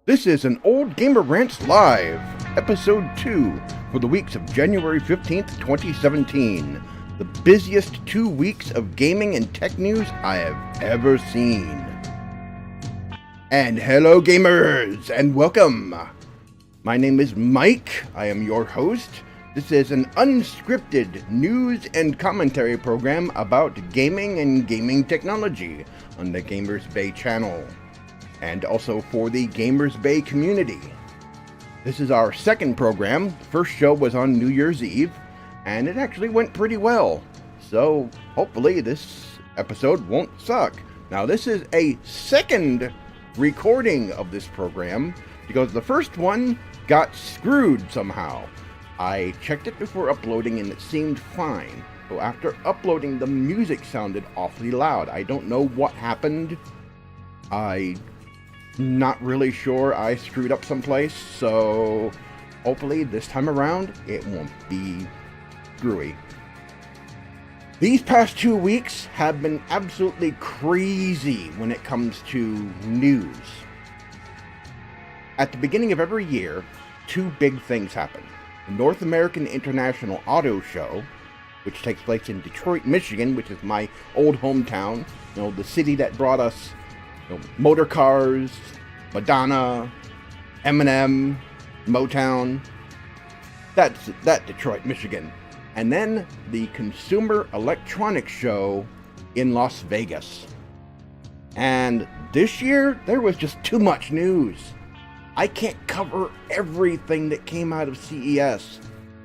This is an Old Gamer Rants Live, Episode 2, for the weeks of January 15th, 2017. The busiest 2 weeks of gaming and tech news I have ever seen. And hello gamers, and welcome! My name is Mike, I am your host. This is an unscripted news and commentary program about gaming and gaming technology on the Gamers Bay channel, and also for the Gamers Bay community. This is our second program. First show was on New Year's Eve, and it actually went pretty well. So hopefully this episode won't suck. Now this is a second recording of this program because the first one got screwed somehow. I checked it before uploading and it seemed fine. So after uploading, the music sounded awfully loud. I don't know what happened. I'm not really sure. I screwed up someplace, so hopefully this time around it won't be screwy. These past 2 weeks have been absolutely crazy when it comes to news. At the beginning of every year, two big things happen. The North American International Auto Show, which takes place in Detroit, Michigan, which is my old hometown, the city that brought us motor cars, Madonna, Eminem, Motown. That's Detroit, Michigan. And then the Consumer Electronics Show in Las Vegas. And this year, there was just too much news. I can't cover everything that came out of CES.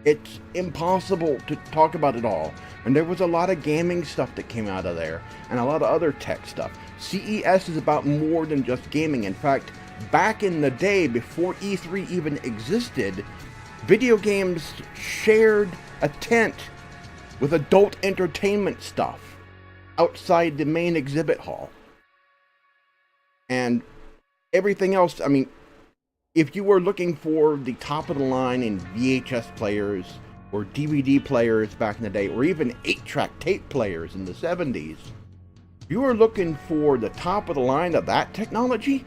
It's impossible to talk about it all. And there was a lot of gaming stuff that came out of there, and a lot of other tech stuff. CES is about more than just gaming. In fact, back in the day, before E3 even existed, video games shared a tent with adult entertainment stuff outside the main exhibit hall. And everything else, if you were looking for the top of the line in VHS players or DVD players back in the day, or even 8-track tape players in the 70s, you were looking for the top of the line of that technology,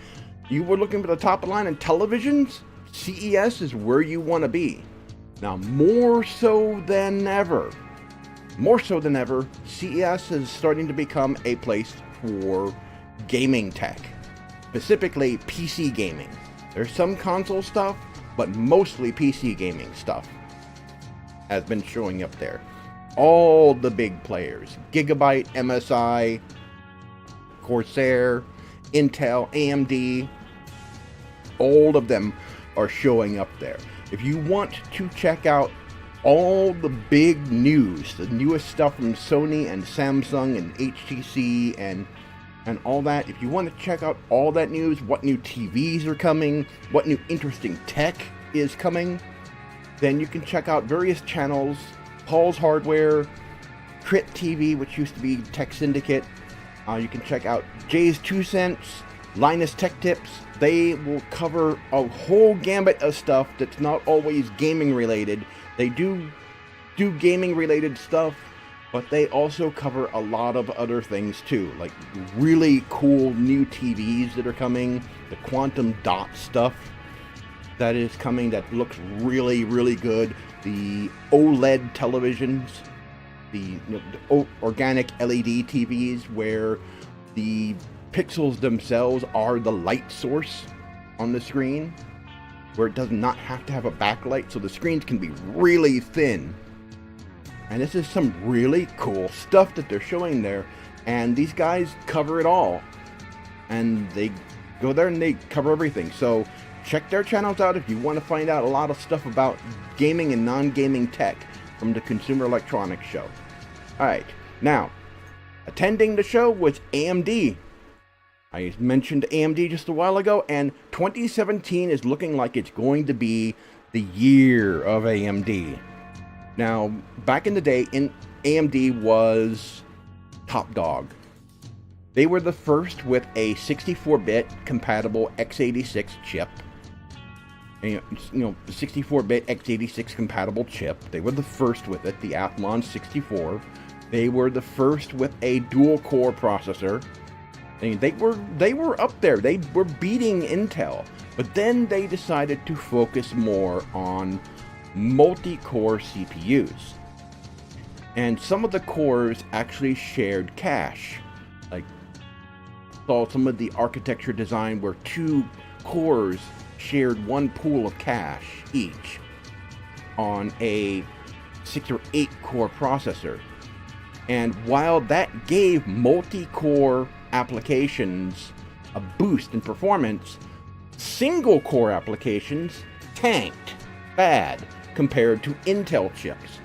you were looking for the top of the line in televisions, CES is where you want to be. Now, more so than ever, CES is starting to become a place for gaming tech, specifically PC gaming. There's some console stuff, but mostly PC gaming stuff has been showing up there. All the big players, Gigabyte, MSI, Corsair, Intel, AMD, all of them are showing up there. If you want to check out all the big news, the newest stuff from Sony and Samsung and HTC and all that, if you want to check out all that news, what new TVs are coming, what new interesting tech is coming, then you can check out various channels, Paul's Hardware, Crit TV, which used to be Tech Syndicate. You can check out Jay's 2 Cents, Linus Tech Tips. They will cover a whole gambit of stuff that's not always gaming related. They do gaming related stuff, but they also cover a lot of other things too, like really cool new TVs that are coming, the quantum dot stuff that is coming that looks really, really good, the OLED televisions, the organic LED TVs where the pixels themselves are the light source on the screen, where it does not have to have a backlight, so the screens can be really thin. And this is some really cool stuff that they're showing there. And these guys cover it all. And they go there and they cover everything. So check their channels out if you want to find out a lot of stuff about gaming and non-gaming tech from the Consumer Electronics Show. Alright, now, attending the show was AMD. I mentioned AMD just a while ago, and 2017 is looking like it's going to be the year of AMD. Now, back in the day, AMD was top dog. They were the first with a 64-bit compatible x86 chip. 64-bit x86 compatible chip. They were the first with it, the Athlon 64. They were the first with a dual-core processor. They were up there. They were beating Intel. But then they decided to focus more on multi-core CPUs. And some of the cores actually shared cache. Like, saw some of the architecture design where 2 cores shared 1 pool of cache each on a 6 or 8 core processor. And while that gave multi-core applications a boost in performance, single core applications tanked bad compared to Intel chips.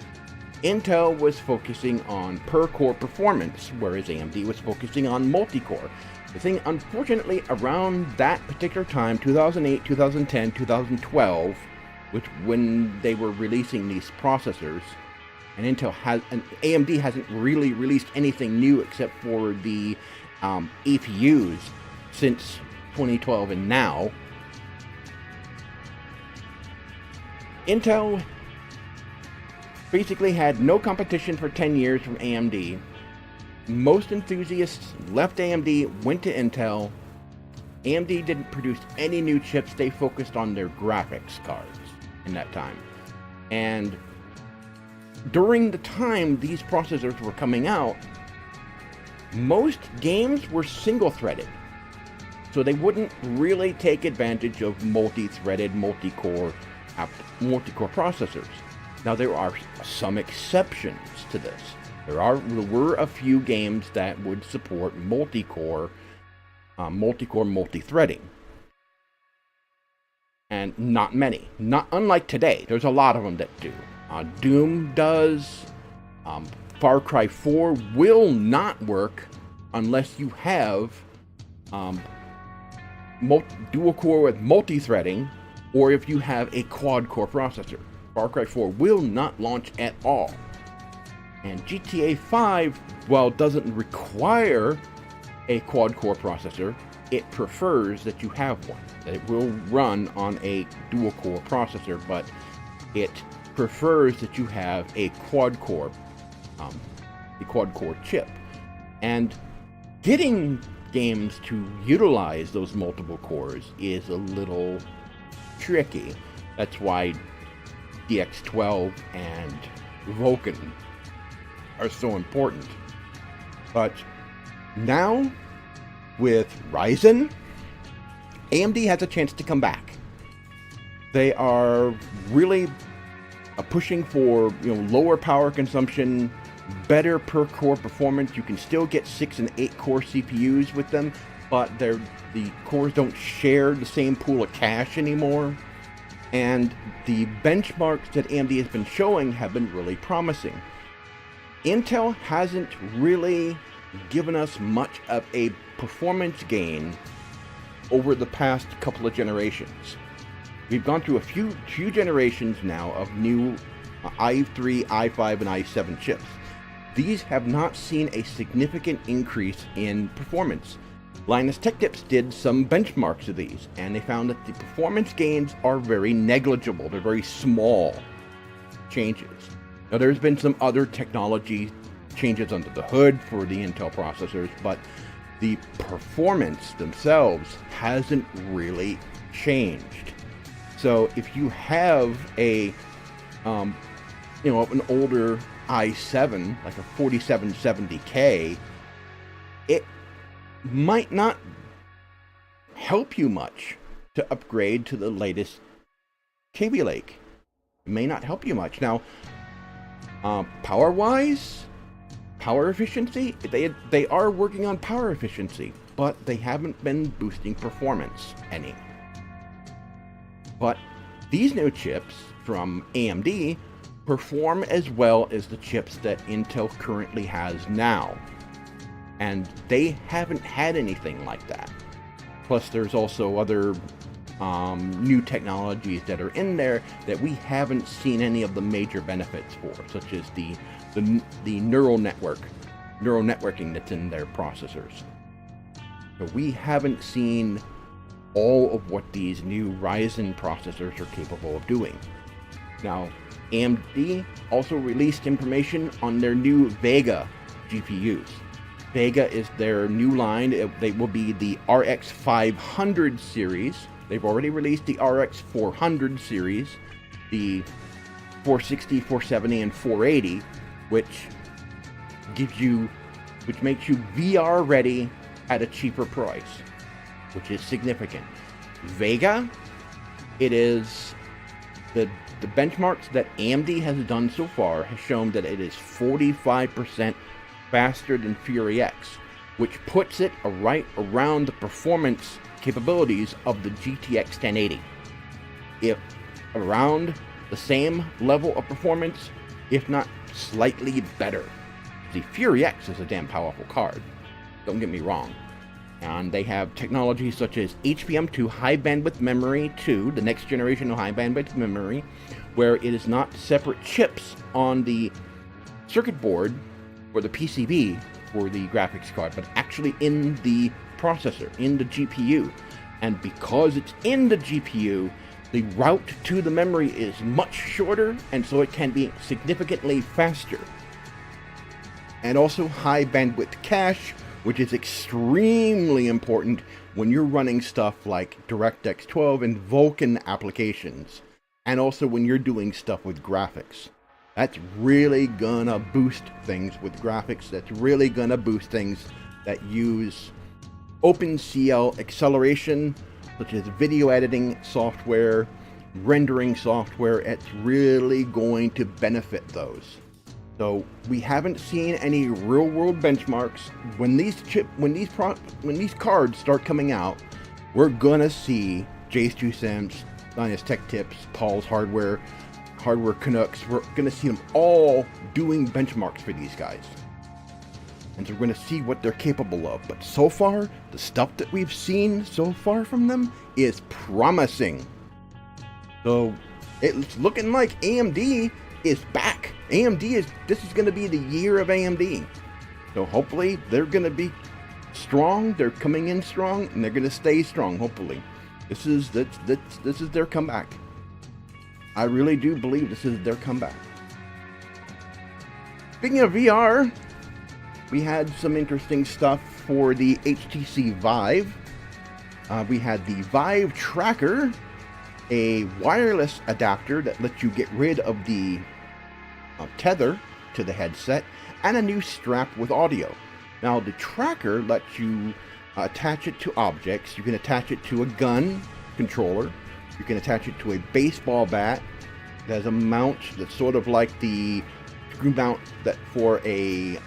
Intel was focusing on per core performance, whereas AMD was focusing on multi-core. The thing, unfortunately, around that particular time, 2008, 2010, 2012, which when they were releasing these processors, and AMD hasn't really released anything new except for the APUs since 2012 and now. Intel basically had no competition for 10 years from AMD. Most enthusiasts left AMD, went to Intel. AMD didn't produce any new chips. They focused on their graphics cards in that time. And during the time these processors were coming out, most games were single-threaded. So they wouldn't really take advantage of multi-threaded, multi-core processors. Now, there are some exceptions to this. There were a few games that would support multi-core, multi-threading. And not many. Not unlike today. There's a lot of them that do. Doom does. Far Cry 4 will not work unless you have dual core with multi-threading, or if you have a quad-core processor. Far Cry 4 will not launch at all. And GTA 5, while doesn't require a quad-core processor, it prefers that you have one. That it will run on a dual-core processor, but it prefers that you have a quad-core chip. And getting games to utilize those multiple cores is a little tricky. That's why DX12 and Vulkan are so important. But now, with Ryzen, AMD has a chance to come back. They are really pushing for lower power consumption, better per core performance. You can still get 6 and 8 core CPUs with them, but the cores don't share the same pool of cache anymore. And the benchmarks that AMD has been showing have been really promising. Intel hasn't really given us much of a performance gain over the past couple of generations. We've gone through a few generations now of new i3, i5, and i7 chips. These have not seen a significant increase in performance. Linus Tech Tips did some benchmarks of these, and they found that the performance gains are very negligible. They're very small changes. Now, there's been some other technology changes under the hood for the Intel processors, but the performance themselves hasn't really changed. So if you have an older i7, like a 4770K, it might not help you much to upgrade to the latest Kaby Lake. It may not help you much. Now, power-wise, power efficiency, they are working on power efficiency, but they haven't been boosting performance any. But these new chips from AMD perform as well as the chips that Intel currently has now. And they haven't had anything like that. Plus, there's also other new technologies that are in there that we haven't seen any of the major benefits for, such as the neural networking that's in their processors. So we haven't seen all of what these new Ryzen processors are capable of doing. Now, AMD also released information on their new Vega GPUs. Vega is their new line. They will be the RX 500 series, They've already released the RX 400 series, the 460, 470, and 480, which makes you VR ready at a cheaper price, which is significant. Vega, it is the benchmarks that AMD has done so far has shown that it is 45% faster than Fury X, which puts it right around the performance capabilities of the GTX 1080. If around the same level of performance, if not slightly better. The Fury X is a damn powerful card, don't get me wrong. And they have technologies such as HBM2 high bandwidth memory 2, the next generation of high bandwidth memory, where it is not separate chips on the circuit board or the PCB for the graphics card, but actually in the processor, in the GPU. And because it's in the GPU, the route to the memory is much shorter, and so it can be significantly faster. And also high bandwidth cache, which is extremely important when you're running stuff like DirectX 12 and Vulkan applications, and also when you're doing stuff with graphics. That's really gonna boost things with graphics. That's really gonna boost things that use OpenCL acceleration, such as video editing software, rendering software. It's really going to benefit those. So we haven't seen any real-world benchmarks. When these cards start coming out, we're gonna see Jay's 2 Cents, Linus Tech Tips, Paul's Hardware Canucks. We're gonna see them all doing benchmarks for these guys, and so we're gonna see what they're capable of. But so far, the stuff that we've seen so far from them is promising. So it's looking like AMD is back. This is going to be the year of AMD. So hopefully they're going to be strong. They're coming in strong, and they're going to stay strong. Hopefully, this is their comeback. I really do believe this is their comeback. Speaking of VR, we had some interesting stuff for the HTC Vive. We had the Vive Tracker, a wireless adapter that lets you get rid of the tether to the headset, and a new strap with audio. Now the tracker lets you attach it to objects. You can attach it to a gun controller. You can attach it to a baseball bat. It has a mount that's sort of like the screw mount that for a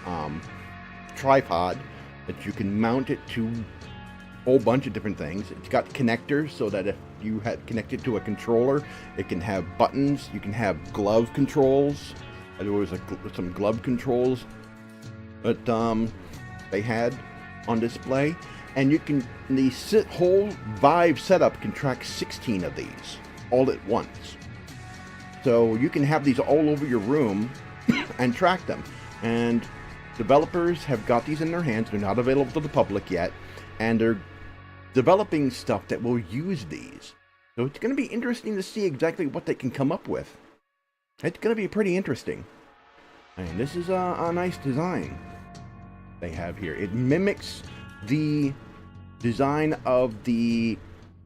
tripod, that you can mount it to a whole bunch of different things. It's got connectors so that if you had connected to a controller, it can have buttons. You can have glove controls. There was some glove controls that they had on display, and the whole Vive setup can track 16 of these all at once. So you can have these all over your room and track them. And developers have got these in their hands. They're not available to the public yet, and they're developing stuff that will use these. So it's going to be interesting to see exactly what they can come up with. It's going to be pretty interesting. I mean, this is a nice design they have here. It mimics the design of the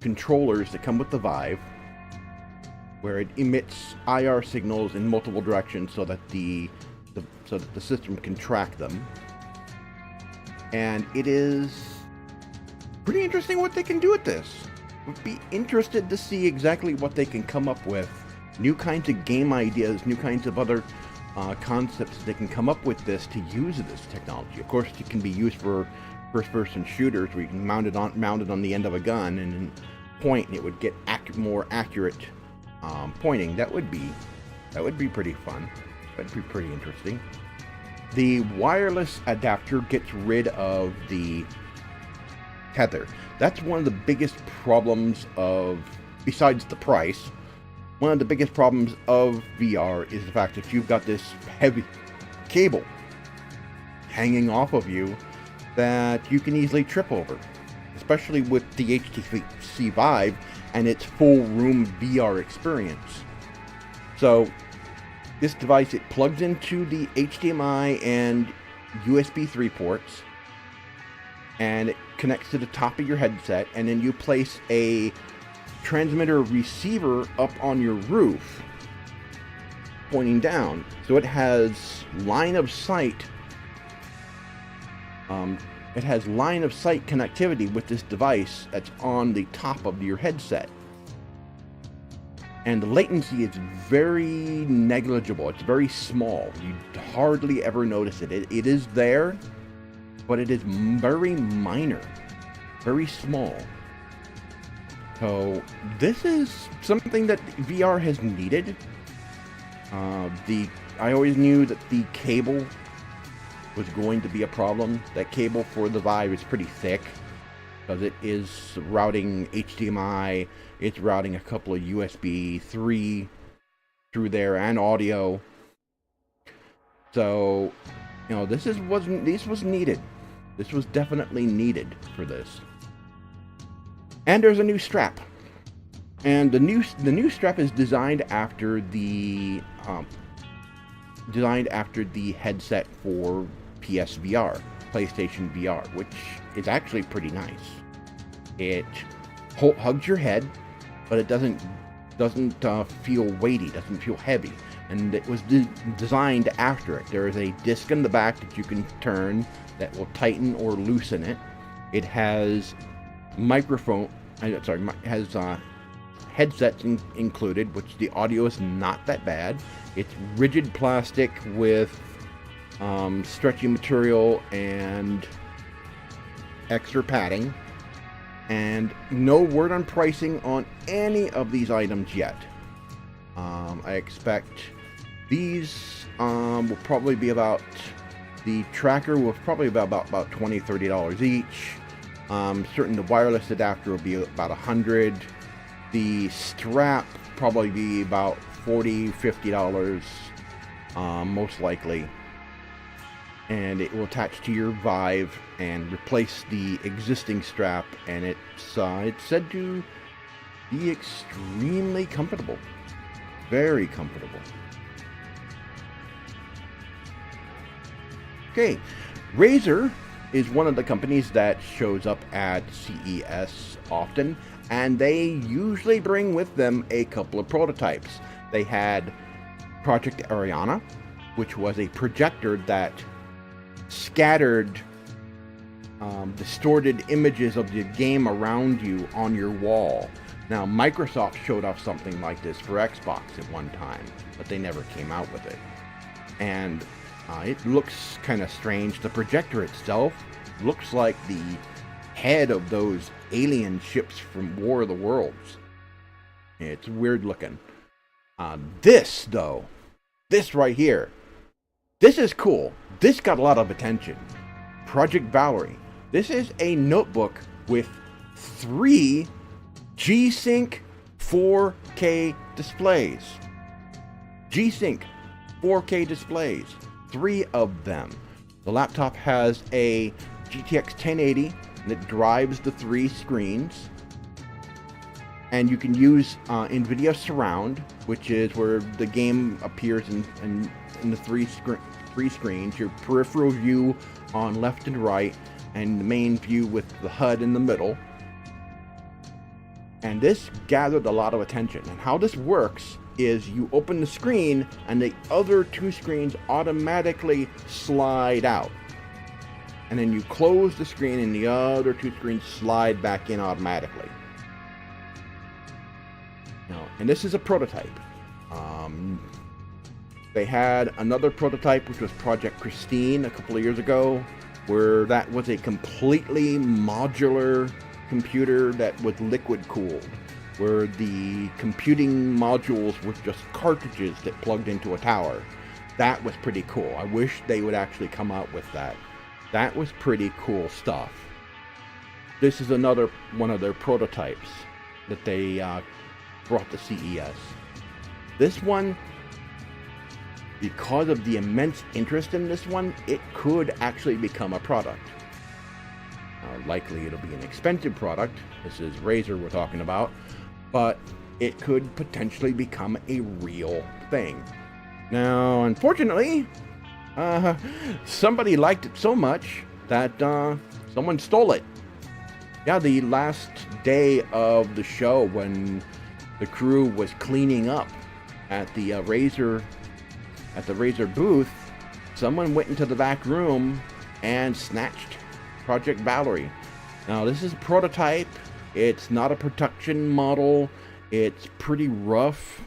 controllers that come with the Vive, where it emits IR signals in multiple directions so that the system can track them. And it is pretty interesting what they can do with this. Would be interested to see exactly what they can come up with. New kinds of game ideas, new kinds of other concepts they can come up with this to use this technology. Of course, it can be used for first-person shooters where you can mount it on the end of a gun and then point, and it would get more accurate pointing. That would be pretty fun. That'd be pretty interesting. The wireless adapter gets rid of the tether. That's one of the biggest problems besides the price, one of the biggest problems of VR is the fact that you've got this heavy cable hanging off of you that you can easily trip over, especially with the HTC Vive and its full room VR experience. So this device, it plugs into the HDMI and USB 3 ports, and it connects to the top of your headset, and then you place a transmitter receiver up on your roof, pointing down, so it has line of sight. It has line of sight connectivity with this device that's on the top of your headset. And the latency is very negligible. It's very small. You hardly ever notice it. It is there, but it is very minor, very small. So this is something that VR has needed. I always knew that the cable was going to be a problem. That cable for the Vive is pretty thick because it is routing HDMI. It's routing a couple of USB 3 through there and audio. So, you know, this was needed. This was definitely needed for this. And there's a new strap. And the new strap is designed after the headset for PSVR, PlayStation VR, which is actually pretty nice. It hugs your head, but it doesn't feel weighty, doesn't feel heavy, and it was designed after it. There is a disc in the back that you can turn that will tighten or loosen it. It has headsets included, which the audio is not that bad. It's rigid plastic with stretchy material and extra padding, and no word on pricing on any of these items yet. I expect these will probably be about, the tracker will probably be about $20-$30 each. Certain the wireless adapter will be about $100. The strap probably be about $40-$50, most likely. And it will attach to your Vive and replace the existing strap, and it's said to be extremely comfortable. Very comfortable. Okay, Razer is one of the companies that shows up at CES often, and they usually bring with them a couple of prototypes. They had Project Ariana, which was a projector that scattered distorted images of the game around you on your wall. Now, Microsoft showed off something like this for Xbox at one time, but they never came out with it. And it looks kind of strange. The projector itself looks like the head of those alien ships from War of the Worlds. It's weird looking. This, though, this right here, this is cool. This got a lot of attention. Project Valerie. This is a notebook with 3 G-Sync 4K displays. G-Sync 4K displays. 3 of them. The laptop has a GTX 1080 that drives the 3 screens. And you can use Nvidia Surround, which is where the game appears in the 3 screens. Your peripheral view on left and right, and the main view with the HUD in the middle. And this gathered a lot of attention. And how this works is you open the screen and the other 2 screens automatically slide out. And then you close the screen and the other 2 screens slide back in automatically. Now, and this is a prototype. They had another prototype, which was Project Christine, a couple of years ago, where that was a completely modular computer that was liquid cooled, where the computing modules were just cartridges that plugged into a tower. That was pretty cool. I wish they would actually come out with that. That was pretty cool stuff. This is another one of their prototypes that they brought to CES. This one, because of the immense interest in this one, it could actually become a product. Likely it'll be an expensive product. This is Razer we're talking about, but it could potentially become a real thing. Now, unfortunately, somebody liked it so much that someone stole it. Yeah, the last day of the show when the crew was cleaning up at the Razer booth, someone went into the back room and snatched Project Valerie. Now this is a prototype. It's not a production model. It's pretty rough.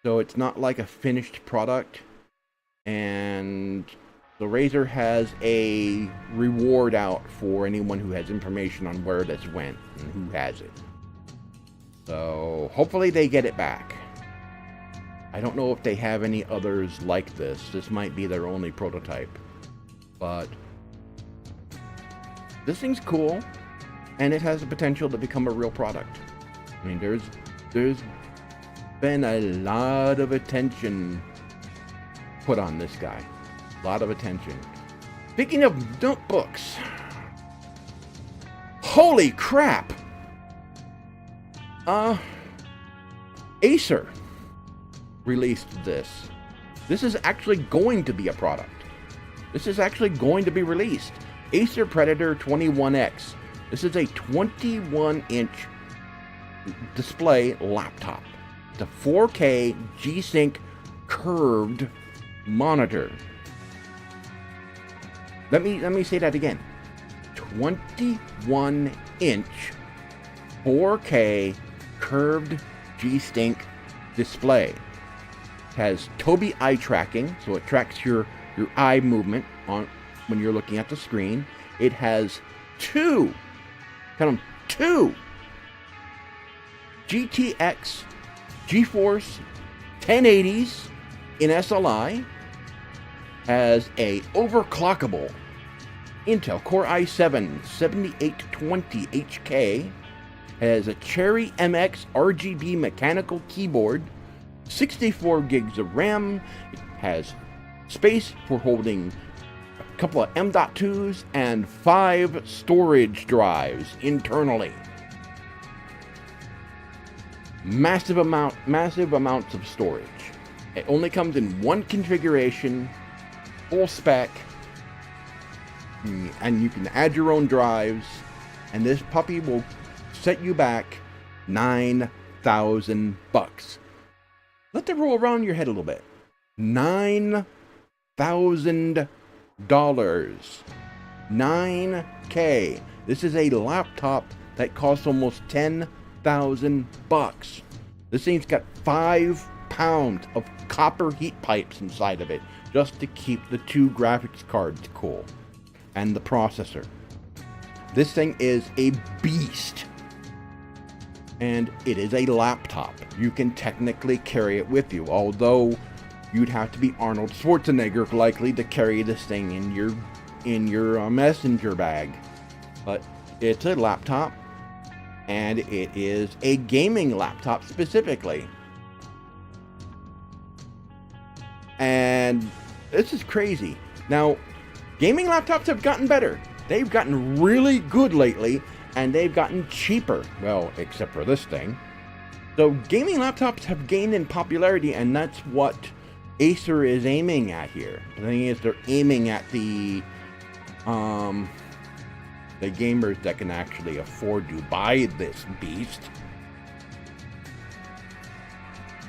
So it's not like a finished product. And the Razer has a reward out for anyone who has information on where this went and who has it. So hopefully they get it back. I don't know if they have any others like this. This might be their only prototype. But this thing's cool, and it has the potential to become a real product. I mean, there's been a lot of attention put on this guy. A lot of attention. Speaking of notebooks, holy crap! Acer released this. This is actually going to be a product. This is actually going to be released. Acer Predator 21X. This is a 21-inch display laptop. It's a 4K G-Sync curved monitor. Let me say that again. 21-inch 4K curved G-Sync display. Has Tobii eye tracking, so it tracks your eye movement on when you're looking at the screen. It has two GTX Geforce 1080s in SLI. Has a overclockable Intel Core i7 7820 HK. Has a Cherry MX RGB mechanical keyboard. 64 gigs of RAM. It has space for holding a couple of M.2s and 5 storage drives internally. Massive amounts of storage. It only comes in one configuration, full spec, and you can add your own drives, and this puppy will set you back $9,000. Let that roll around your head a little bit. $9,000. $9K. This is a laptop that costs almost $10,000. This thing's got 5 pounds of copper heat pipes inside of it just to keep the 2 graphics cards cool and the processor. This thing is a beast. And it is a laptop. You can technically carry it with you, although you'd have to be Arnold Schwarzenegger likely to carry this thing in your messenger bag. But it's a laptop, and it is a gaming laptop specifically. And this is crazy. Now, gaming laptops have gotten better. They've gotten really good lately, and they've gotten cheaper. Well, except for this thing. So gaming laptops have gained in popularity, and that's what Acer is aiming at here. The thing is, they're aiming at the gamers that can actually afford to buy this beast.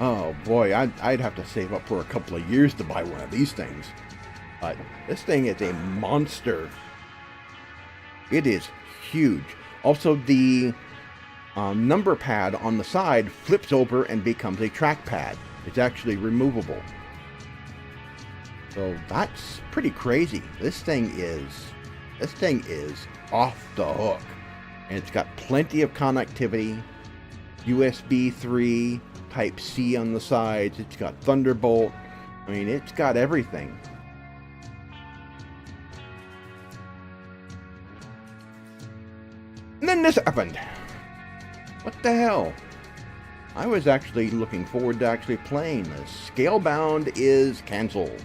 Oh boy, I'd have to save up for a couple of years to buy one of these things. But this thing is a monster. It is huge. Also, the number pad on the side flips over and becomes a trackpad. It's actually removable. So that's pretty crazy. This thing is off the hook. And it's got plenty of connectivity. USB 3, Type C on the sides. It's got Thunderbolt. I mean, it's got everything. And then this happened. What the hell? I was actually looking forward to actually playing this. Scalebound is canceled.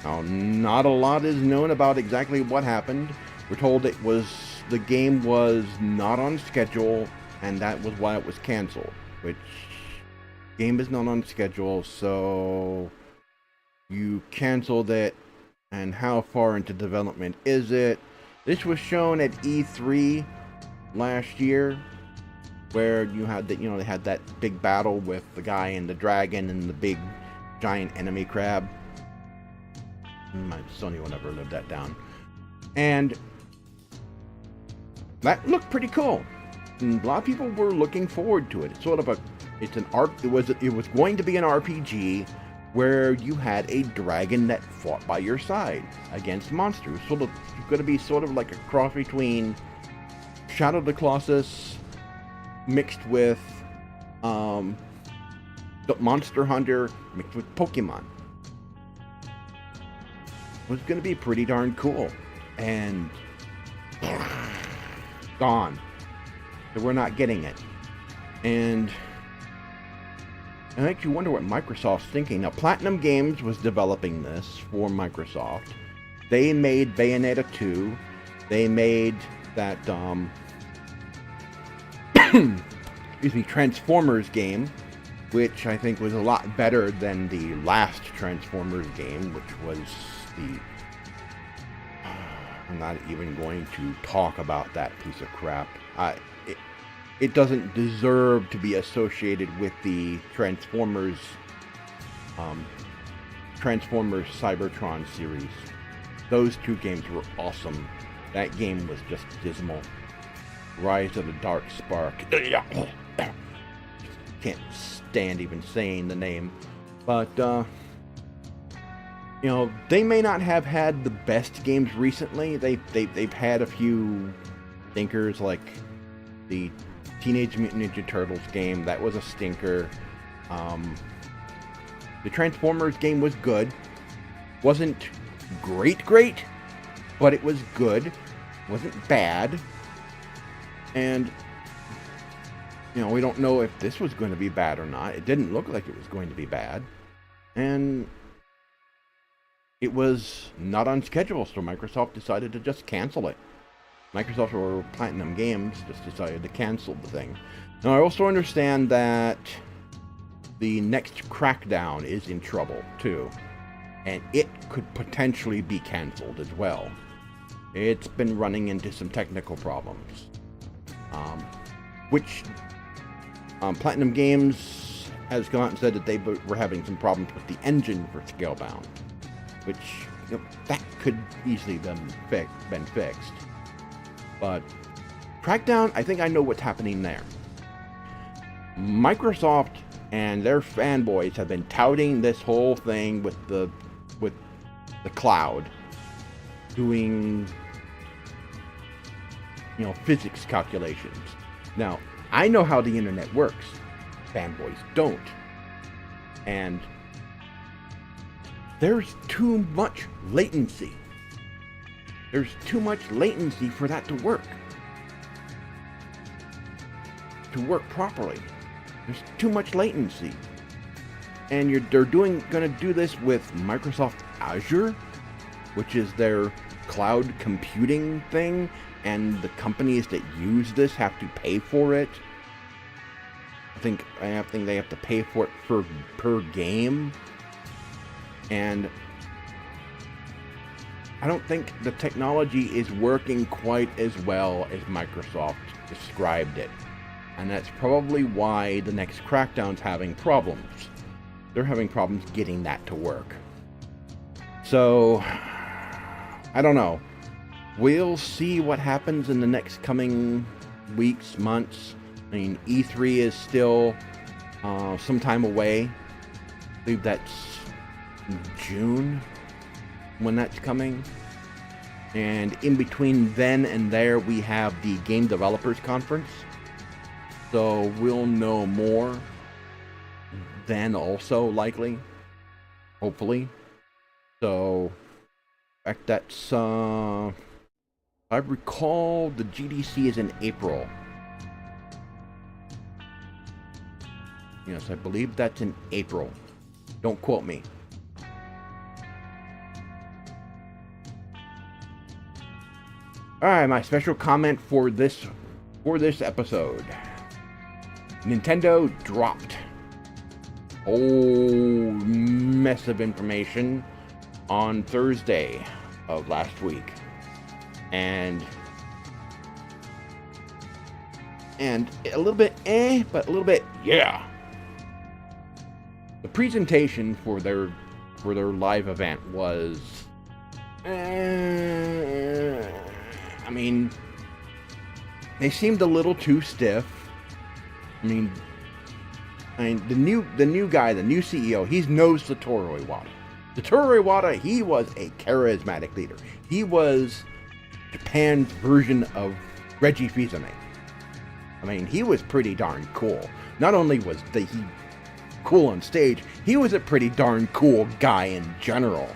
Now, not a lot is known about exactly what happened. We're told the game was not on schedule, and that was why it was canceled. Which, game is not on schedule, so you canceled it, and how far into development is it? This was shown at E3 last year, where you had that, they had that big battle with the guy and the dragon and the big giant enemy crab. My Sony will never live that down. And that looked pretty cool. And a lot of people were looking forward to it. It's sort of it was going to be an RPG where you had a dragon that fought by your side against monsters. It's going to be sort of like a cross between Shadow of the Colossus mixed with the Monster Hunter mixed with Pokemon. It was going to be pretty darn cool. And gone. So we're not getting it. And it makes you wonder what Microsoft's thinking. Now, Platinum Games was developing this for Microsoft. They made Bayonetta 2. They made that, Transformers game, which I think was a lot better than the last Transformers game, which was the... I'm not even going to talk about that piece of crap. It doesn't deserve to be associated with the Transformers Cybertron series. Those two games were awesome. That game was just dismal. Rise of the Dark Spark. Can't stand even saying the name. But, they may not have had the best games recently. They've had a few stinkers, like the Teenage Mutant Ninja Turtles game. That was a stinker. The Transformers game was good. Wasn't great, but it was good. Wasn't bad. And, we don't know if this was going to be bad or not. It didn't look like it was going to be bad. And it was not on schedule, so Microsoft decided to just cancel it. Microsoft or Platinum Games just decided to cancel the thing. Now, I also understand that the next Crackdown is in trouble, too. And it could potentially be canceled as well. It's been running into some technical problems. Which Platinum Games has come out and said that they were having some problems with the engine for Scalebound. Which, that could easily been fixed. But Crackdown, I think I know what's happening there. Microsoft and their fanboys have been touting this whole thing with the cloud, doing physics calculations. Now, I know how the internet works. Fanboys don't. And there's too much latency. There's too much latency for that to work. To work properly. There's too much latency. And they're going to do this with Microsoft Azure, which is their cloud computing thing, and the companies that use this have to pay for it. I think they have to pay for it per game. And I don't think the technology is working quite as well as Microsoft described it. And that's probably why the next Crackdown's having problems. They're having problems getting that to work. So, I don't know. We'll see what happens in the next coming weeks, months. I mean, E3 is still some time away. I believe that's June when that's coming. And in between then and there, we have the Game Developers Conference. So we'll know more then also, likely. Hopefully. So, in fact, that's, I recall the GDC is in April. Yes, I believe that's in April. Don't quote me. Alright, my special comment for this episode. Nintendo dropped a whole mess of information on Thursday of last week. And and a little bit but a little bit yeah. The presentation for their live event was, I mean, they seemed a little too stiff. I mean, the new guy, the new CEO, he's no Satoru Iwata. Satoru Iwata, he was a charismatic leader. He was Japan's version of Reggie Fils-Aimé. I mean, he was pretty darn cool. Not only was he cool on stage, he was a pretty darn cool guy in general.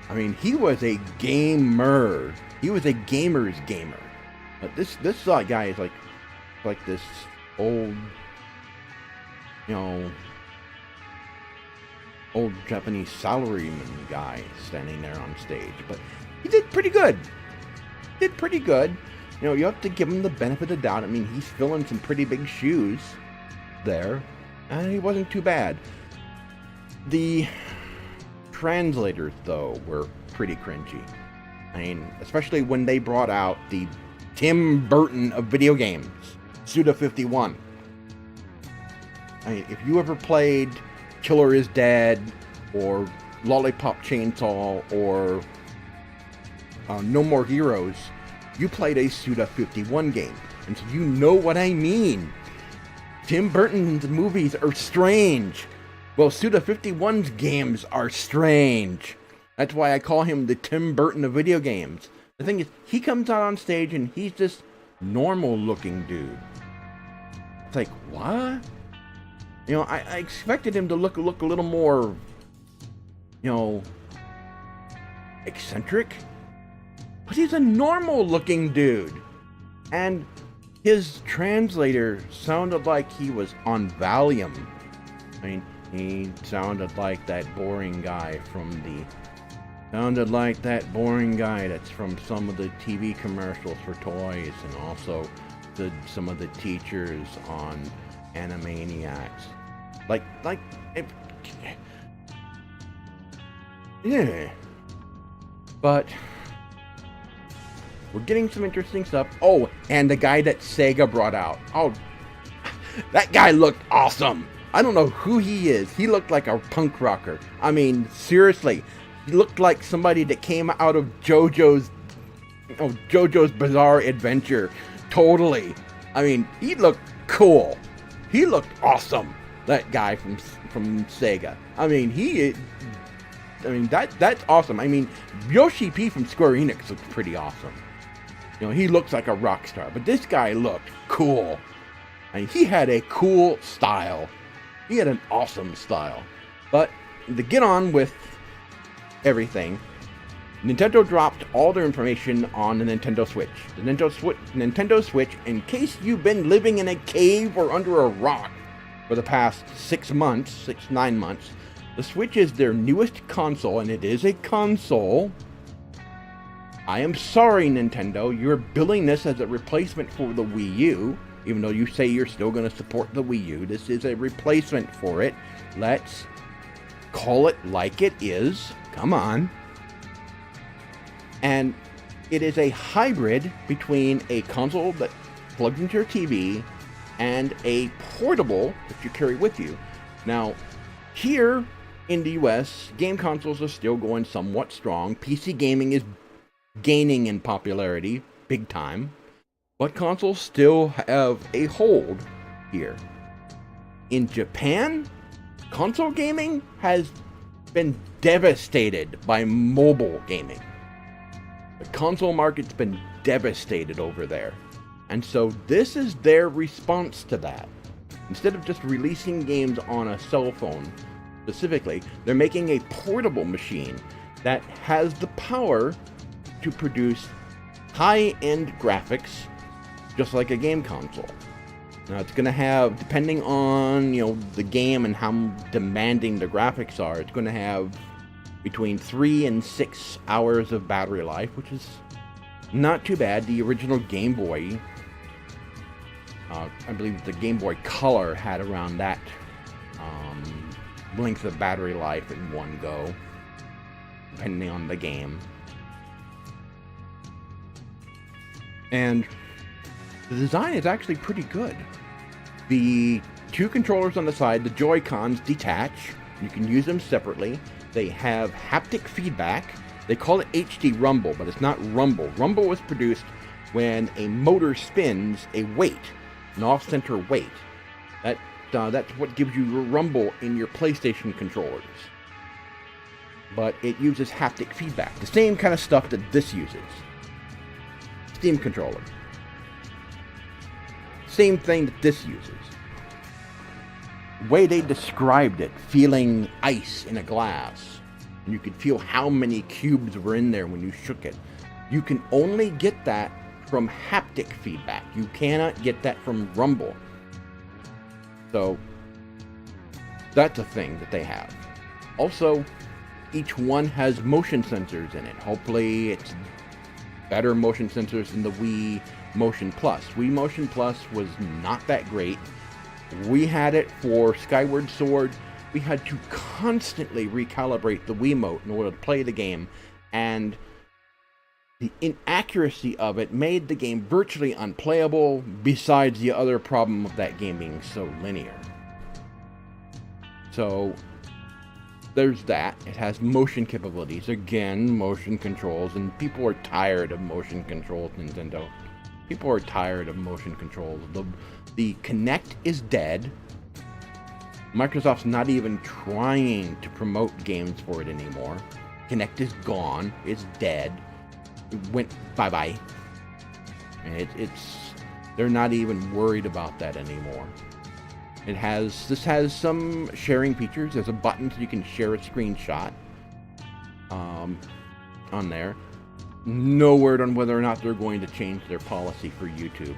I mean, he was a gamer. He was a gamer's gamer. But this guy is like this old, old Japanese salaryman guy standing there on stage. But he did pretty good. You have to give him the benefit of the doubt. I mean, he's filling some pretty big shoes there, and he wasn't too bad. The translators, though, were pretty cringy. I mean, especially when they brought out the Tim Burton of video games, Suda51. I mean, if you ever played Killer is Dead, or Lollipop Chainsaw, or No More Heroes, you played a Suda51 game, and so you know what I mean. Tim Burton's movies are strange. Well, Suda51's games are strange. That's why I call him the Tim Burton of video games. The thing is, he comes out on stage and he's this normal-looking dude. It's like, what? I expected him to look a little more, eccentric. But he's a normal-looking dude. And his translator sounded like he was on Valium. I mean, he sounded like that boring guy that's from some of the TV commercials for toys, and also some of the teachers on Animaniacs. Yeah. But we're getting some interesting stuff. Oh, and the guy that Sega brought out. Oh, that guy looked awesome. I don't know who he is. He looked like a punk rocker. I mean, seriously. He looked like somebody that came out of JoJo's Bizarre Adventure. Totally. I mean, he looked cool. He looked awesome. That guy from Sega. I mean, that's awesome. I mean, Yoshi P from Square Enix looks pretty awesome. He looks like a rock star. But this guy looked cool. I mean, he had a cool style. He had an awesome style. But to get on with everything, Nintendo dropped all their information on the Nintendo Switch. The Nintendo Switch, in case you've been living in a cave or under a rock for the past 9 months, the Switch is their newest console, and it is a console. I am sorry, Nintendo, you're billing this as a replacement for the Wii U, even though you say you're still going to support the Wii U. This is a replacement for it. Let's call it like it is. Come on. And it is a hybrid between a console that plugs into your TV and a portable that you carry with you. Now, here in the US, game consoles are still going somewhat strong. PC gaming is gaining in popularity big time, but consoles still have a hold here. In Japan, console gaming has been devastated by mobile gaming. The console market's been devastated over there. And so this is their response to that. Instead of just releasing games on a cell phone specifically, they're making a portable machine that has the power to produce high-end graphics just like a game console. Now it's going to have, depending on the game and how demanding the graphics are, it's going to have between 3 and 6 hours of battery life, which is not too bad. The original Game Boy, I believe the Game Boy Color had around that length of battery life in one go, depending on the game. And The design is actually pretty good. The two controllers on the side, the Joy-Cons detach. You can use them separately. They have haptic feedback. They call it HD rumble, but it's not rumble. Rumble was produced when a motor spins a weight, an off-center weight. That's what gives you your rumble in your PlayStation controllers. But it uses haptic feedback, the same kind of stuff that this uses. Steam controller. Same thing that this uses. The way they described it, feeling ice in a glass. And you could feel how many cubes were in there when you shook it. You can only get that from haptic feedback. You cannot get that from rumble. So, that's a thing that they have. Also, each one has motion sensors in it. Hopefully, it's better motion sensors than the Wii Motion Plus. Wii Motion Plus was not that great. We had it for Skyward Sword. We had to constantly recalibrate the Wiimote in order to play the game, and the inaccuracy of it made the game virtually unplayable, besides the other problem of that game being so linear. So, there's that. It has motion capabilities. Again, motion controls, and people are tired of motion controls, Nintendo. People are tired of motion controls. The Kinect is dead. Microsoft's not even trying to promote games for it anymore. Kinect is gone. It's dead. It went bye-bye. They're not even worried about that anymore. This has some sharing features. There's a button so you can share a screenshot on there. No word on whether or not they're going to change their policy for YouTube.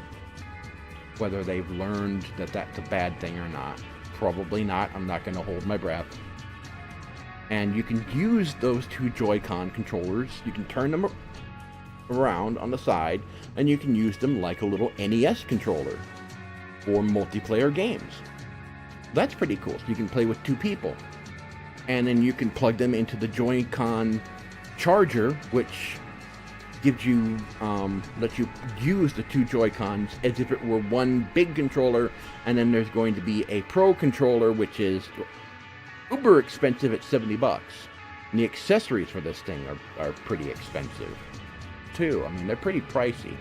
Whether they've learned that that's a bad thing or not. Probably not. I'm not going to hold my breath. And you can use those two Joy-Con controllers. You can turn them around on the side, and you can use them like a little NES controller for multiplayer games. That's pretty cool. So you can play with two people. And then you can plug them into the Joy-Con charger, which gives you, lets you use the two Joy-Cons as if it were one big controller, and then there's going to be a Pro controller, which is uber expensive at $70. And the accessories for this thing are pretty expensive, too. I mean, they're pretty pricey.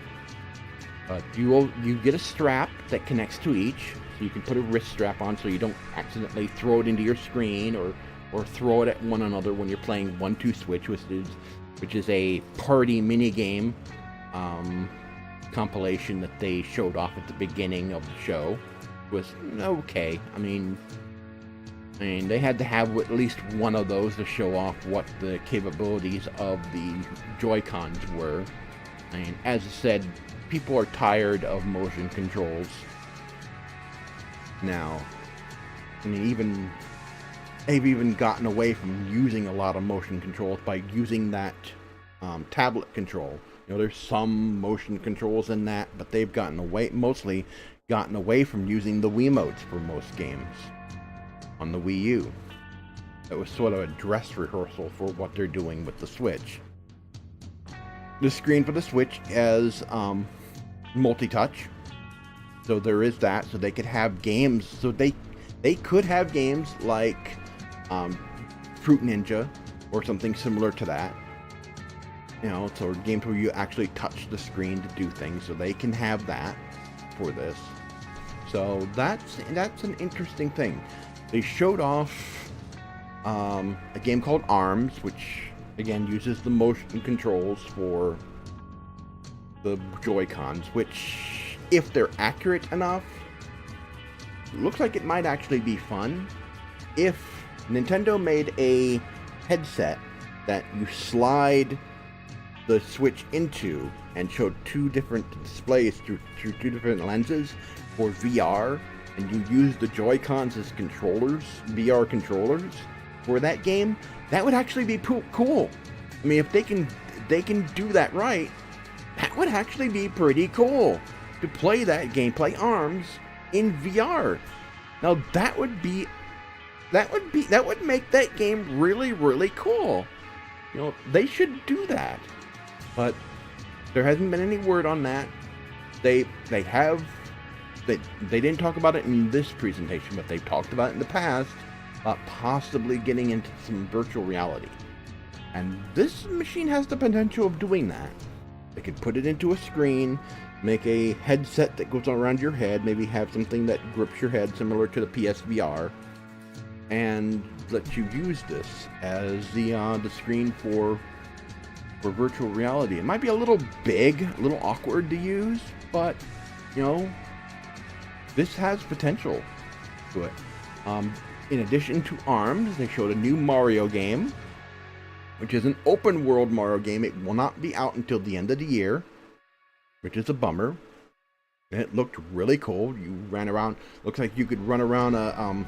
You get a strap that connects to each, so you can put a wrist strap on so you don't accidentally throw it into your screen or throw it at one another when you're playing 1-2 Switch, which is a party minigame compilation that they showed off at the beginning of the show. It was okay. I mean, they had to have at least one of those to show off what the capabilities of the Joy-Cons were. And as I said, people are tired of motion controls now. I mean, they've even gotten away from using a lot of motion controls by using that tablet control. There's some motion controls in that, but they've mostly gotten away from using the Wiimotes for most games on the Wii U. It was sort of a dress rehearsal for what they're doing with the Switch. The screen for the Switch has multi-touch, so there is that. So they could have games. So they could have games like Fruit Ninja or something similar to that. So games where you actually touch the screen to do things. So they can have that for this. So that's an interesting thing. They showed off a game called ARMS, which again uses the motion controls for the Joy-Cons, which, if they're accurate enough, looks like it might actually be fun. If Nintendo made a headset that you slide the Switch into and showed two different displays through two different lenses for VR, and you use the Joy-Cons as controllers, VR controllers, for that game, that would actually be cool. I mean, if they can do that right, that would actually be pretty cool to play that game, play ARMS in VR. Now that would make that game really, really cool. They should do that. But there hasn't been any word on that. they have, they didn't talk about it in this presentation, but they've talked about it in the past about possibly getting into some virtual reality. And this machine has the potential of doing that. They could put it into a screen, make a headset that goes around your head, maybe have something that grips your head similar to the PSVR, and let you use this as the screen for virtual reality. It might be a little big, a little awkward to use, but you know, this has potential to it. In addition to ARMS, they showed a new Mario game, which is an open world Mario game. It will not be out until the end of the year, which is a bummer. And it looked really cool. You ran around, looks like you could run around a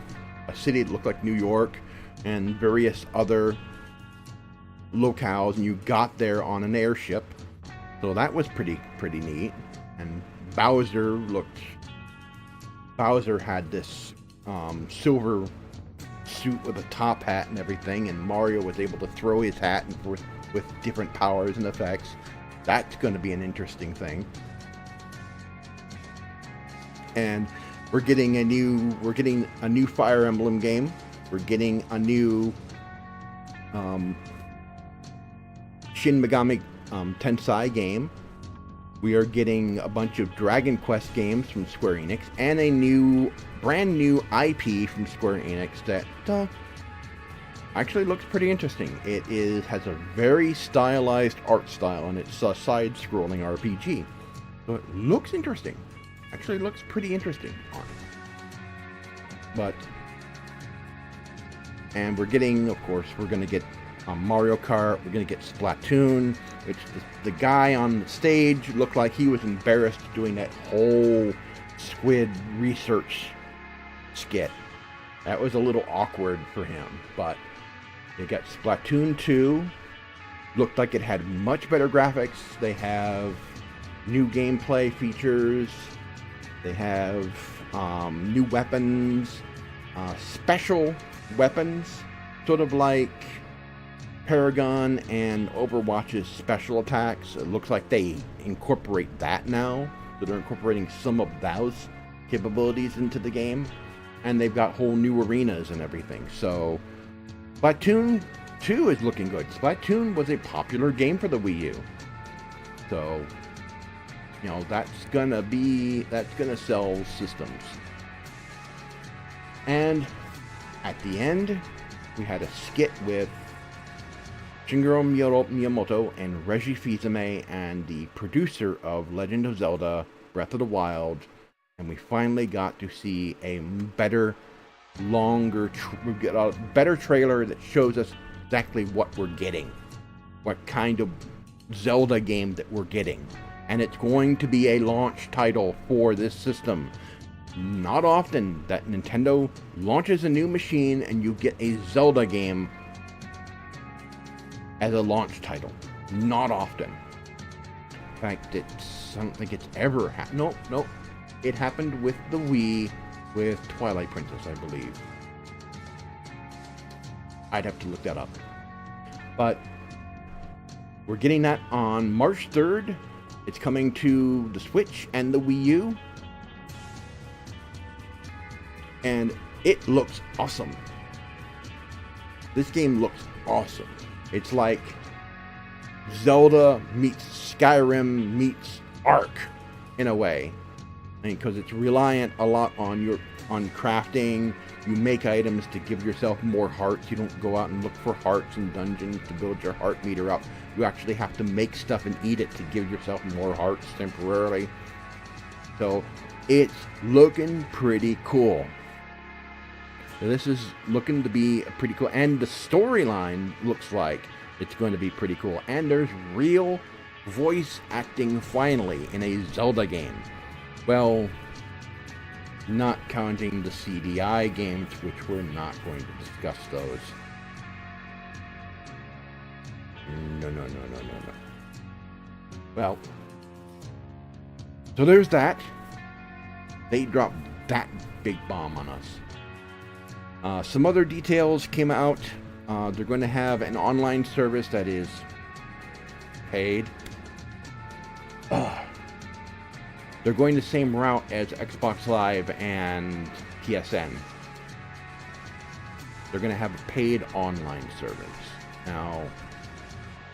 city that looked like New York and various other locales, and you got there on an airship. So that was pretty neat. And Bowser had this silver suit with a top hat and everything, and Mario was able to throw his hat and with different powers and effects. That's going to be an interesting thing. And we're getting a new Fire Emblem game. We're getting a new Shin Megami Tensei game. We are getting a bunch of Dragon Quest games from Square Enix, and a brand new IP from Square Enix that actually looks pretty interesting. It has a very stylized art style, and it's a side-scrolling RPG. So it looks interesting. Actually looks pretty interesting on it. And we're getting, of course, we're going to get Mario Kart, we're going to get Splatoon, which the guy on the stage looked like he was embarrassed doing that whole squid research skit. That was a little awkward for him, but they got Splatoon 2. Looked like it had much better graphics. They have new gameplay features. They have new weapons, special weapons, sort of like Paragon and Overwatch's special attacks. It looks like they incorporate that now. So they're incorporating some of those capabilities into the game. And they've got whole new arenas and everything. So Splatoon 2 is looking good. Splatoon was a popular game for the Wii U. So, you know, that's gonna sell systems. And at the end, we had a skit with Shigeru Miyamoto and Reggie Fils-Aimé and the producer of Legend of Zelda Breath of the Wild, and we finally got to see a better, we get a better trailer that shows us exactly what we're getting, what kind of Zelda game that we're getting, and it's going to be a launch title for this system. Not often that Nintendo launches a new machine and you get a Zelda game as a launch title. Not often. In fact, I don't think it's ever happened. Nope. It happened with the Wii, with Twilight Princess, I believe. I'd have to look that up. But we're getting that on March 3rd. It's coming to the Switch and the Wii U. And it looks awesome. This game looks awesome. It's like Zelda meets Skyrim meets Ark in a way. I mean, because it's reliant a lot on crafting. You make items to give yourself more hearts. You don't go out and look for hearts in dungeons to build your heart meter up. You actually have to make stuff and eat it to give yourself more hearts temporarily. So it's looking pretty cool. So this is looking to be pretty cool, and the storyline looks like it's going to be pretty cool. And there's real voice acting finally in a Zelda game. Well, not counting the CDI games, which we're not going to discuss those. No. Well, so there's that. They dropped that big bomb on us. Some other details came out. They're going to have an online service that is paid. they're going the same route as Xbox Live and PSN. They're going to have a paid online service. Now,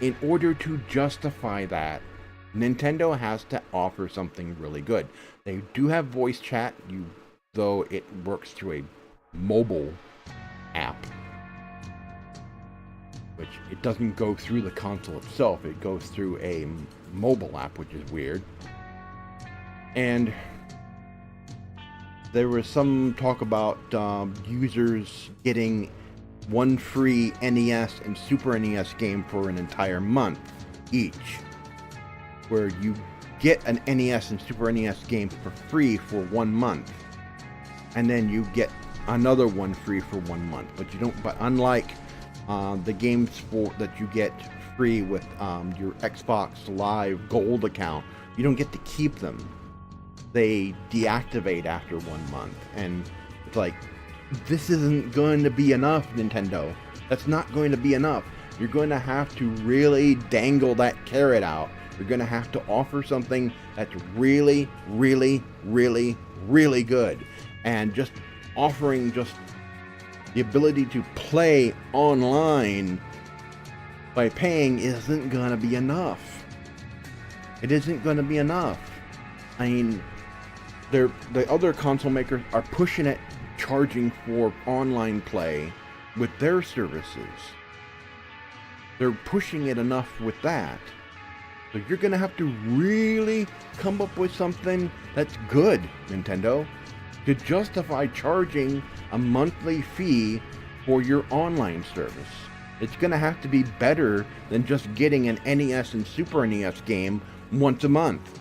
in order to justify that, Nintendo has to offer something really good. They do have voice chat, though it works through a mobile app, which it doesn't go through the console itself. It goes through a mobile app, which is weird. And there was some talk about users getting one free NES and Super NES game for an entire month each, where you get an NES and Super NES game for free for 1 month, and then you get another one free for 1 month. But you don't. But unlike the games that you get free with your Xbox Live Gold account, you don't get to keep them. They deactivate after 1 month, and it's like, this isn't going to be enough, Nintendo. That's not going to be enough. You're going to have to really dangle that carrot out. You're going to have to offer something that's really, really, really, really good. And just offering just the ability to play online by paying isn't going to be enough. It isn't going to be enough. I mean, the other console makers are pushing it, charging for online play with their services. They're pushing it enough with that. So you're going to have to really come up with something that's good, Nintendo, to justify charging a monthly fee for your online service. It's going to have to be better than just getting an NES and Super NES game once a month.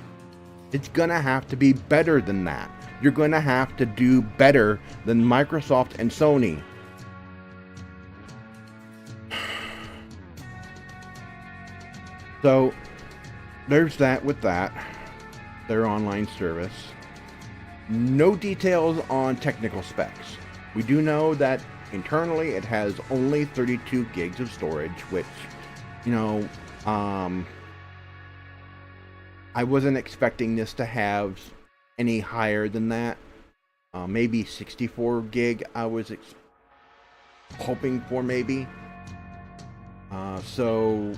It's going to have to be better than that. You're going to have to do better than Microsoft and Sony. So, there's that with that. Their online service. No details on technical specs. We do know that internally it has only 32 gigs of storage, which, you know, I wasn't expecting this to have any higher than that. Maybe 64 gig I was hoping for, maybe. So,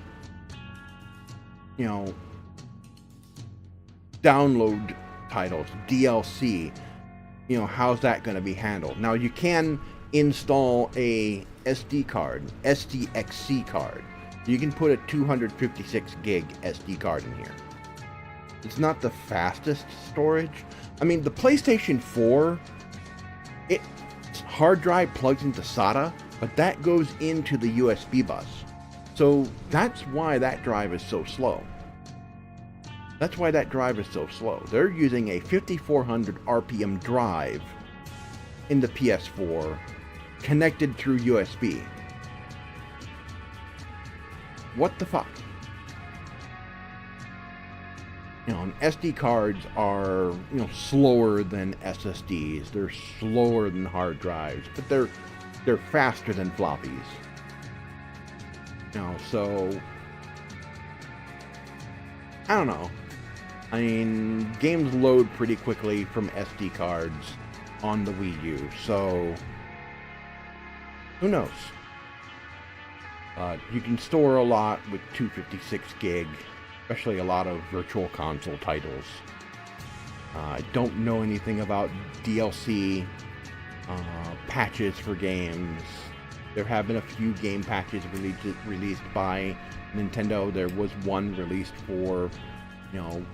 you know, download titles, DLC, you know, how's that going to be handled? Now, you can install a SD card, SDXC card. You can put a 256 gig SD card in here. It's not the fastest storage. I mean, the PlayStation 4, its hard drive plugs into SATA, but that goes into the USB bus. So that's why that drive is so slow. That's why that drive is so slow. They're using a 5400 RPM drive in the PS4 connected through USB. What the fuck? You know, and SD cards are, you know, slower than SSDs. They're slower than hard drives, but they're faster than floppies. You know, so I don't know. I mean, games load pretty quickly from SD cards on the Wii U, so who knows? You can store a lot with 256 gig, especially a lot of virtual console titles. I don't know anything about DLC patches for games. There have been a few game patches released by Nintendo. There was one released for, you know,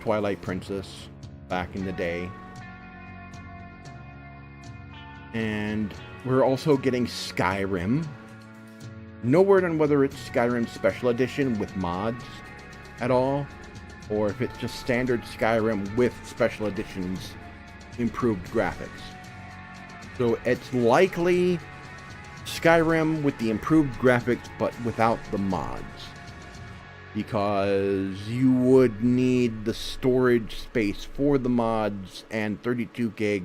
Twilight Princess back in the day. And we're also getting Skyrim. No word on whether it's Skyrim Special Edition with mods at all, or if it's just standard Skyrim with Special Edition's improved graphics. So it's likely Skyrim with the improved graphics, but without the mods. Because you would need the storage space for the mods, and 32 gig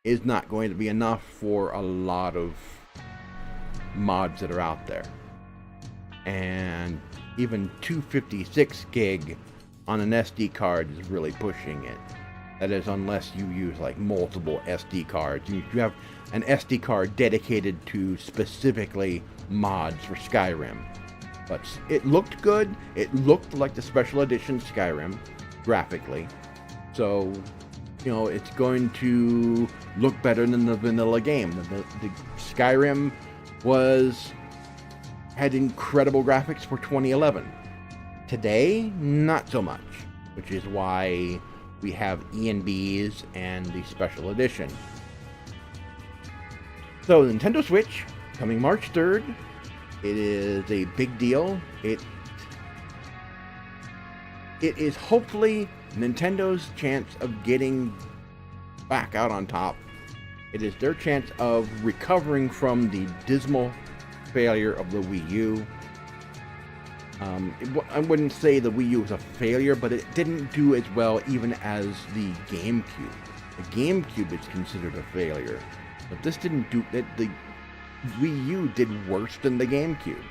is not going to be enough for a lot of mods that are out there. And even 256 gig on an SD card is really pushing it. That is, unless you use like multiple SD cards. You have an SD card dedicated to specifically mods for Skyrim. But it looked good. It looked like the special edition Skyrim graphically. So, you know, it's going to look better than the vanilla game. The Skyrim had incredible graphics for 2011. Today, not so much, which is why we have ENBs and the special edition. So, Nintendo Switch, coming March 3rd. It is a big deal. It is hopefully Nintendo's chance of getting back out on top. It is their chance of recovering from the dismal failure of the Wii U. I wouldn't say the Wii U was a failure, but it didn't do as well even as the GameCube. The GameCube is considered a failure, but this didn't do it. The Wii U did worse than the GameCube.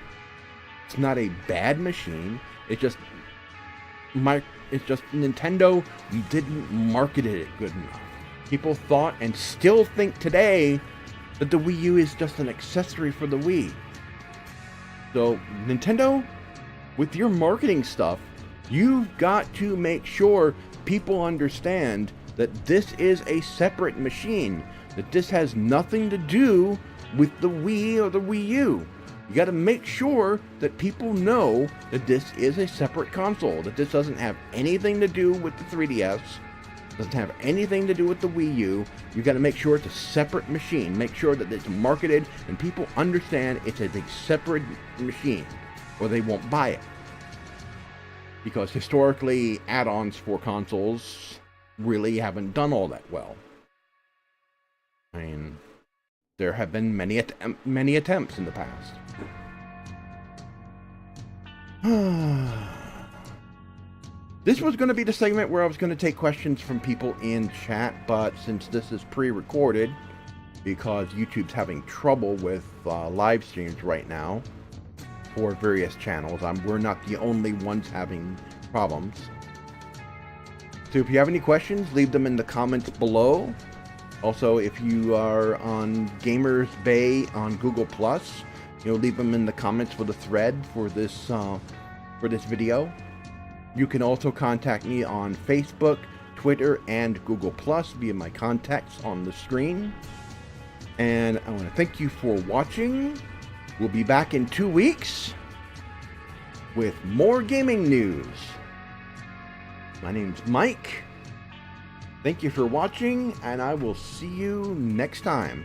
It's not a bad machine. It's just Nintendo didn't market it good enough. People thought and still think today that the Wii U is just an accessory for the Wii. So Nintendo, with your marketing stuff, you've got to make sure people understand that this is a separate machine, that this has nothing to do with the Wii or the Wii U. You got to make sure that people know that this is a separate console, that this doesn't have anything to do with the 3DS, doesn't have anything to do with the Wii U. You got to make sure it's a separate machine. Make sure that it's marketed and people understand it's a separate machine, or they won't buy it. Because historically, add-ons for consoles really haven't done all that well. I mean, there have been many attempts in the past. This was going to be the segment where I was going to take questions from people in chat, but since this is pre-recorded, because YouTube's having trouble with live streams right now for various channels, we're not the only ones having problems. So if you have any questions, leave them in the comments below. Also, if you are on Gamers Bay on Google+, leave them in the comments for the thread for this video. You can also contact me on Facebook, Twitter, and Google+ via my contacts on the screen. And I want to thank you for watching. We'll be back in 2 weeks with more gaming news. My name's Mike. Thank you for watching, and I will see you next time.